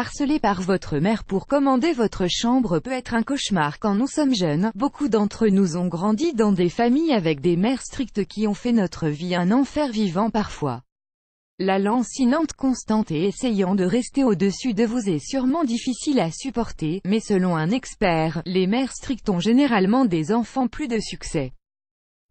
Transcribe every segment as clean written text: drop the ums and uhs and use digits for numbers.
harcelé par votre mère pour commander votre chambre peut être un cauchemar quand nous sommes jeunes. Beaucoup d'entre nous ont grandi dans des familles avec des mères strictes qui ont fait notre vie un enfer vivant parfois. La lancinante constante et essayant de rester au-dessus de vous est sûrement difficile à supporter, mais selon un expert, les mères strictes ont généralement des enfants plus de succès.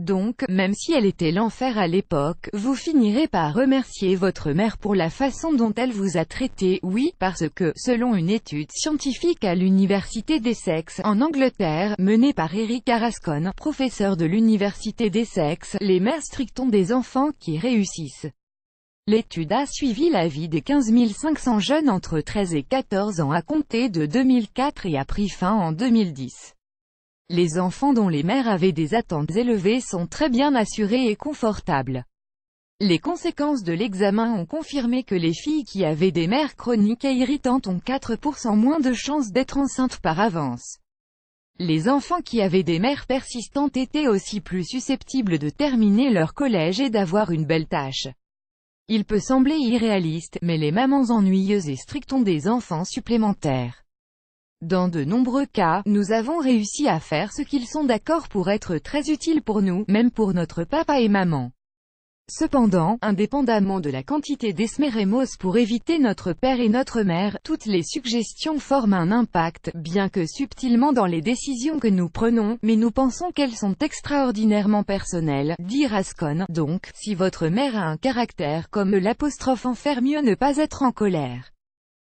Donc, même si elle était l'enfer à l'époque, vous finirez par remercier votre mère pour la façon dont elle vous a traité, oui, parce que, selon une étude scientifique à l'Université d'Essex, en Angleterre, menée par Eric Carrascon, professeur de l'Université d'Essex, les mères strictes ont des enfants qui réussissent. L'étude a suivi la vie des 15 500 jeunes entre 13 et 14 ans à compter de 2004 et a pris fin en 2010. Les enfants dont les mères avaient des attentes élevées sont très bien assurés et confortables. Les conséquences de l'examen ont confirmé que les filles qui avaient des mères chroniques et irritantes ont 4% moins de chances d'être enceintes par avance. Les enfants qui avaient des mères persistantes étaient aussi plus susceptibles de terminer leur collège et d'avoir une belle tâche. Il peut sembler irréaliste, mais les mamans ennuyeuses et strictes ont des enfants supplémentaires. Dans de nombreux cas, nous avons réussi à faire ce qu'ils sont d'accord pour être très utiles pour nous, même pour notre papa et maman. Cependant, indépendamment de la quantité d'esmeremos pour éviter notre père et notre mère, toutes les suggestions forment un impact, bien que subtilement dans les décisions que nous prenons, mais nous pensons qu'elles sont extraordinairement personnelles, dit Rascon. Donc, si votre mère a un caractère comme l'apostrophe en, faire mieux ne pas être en colère.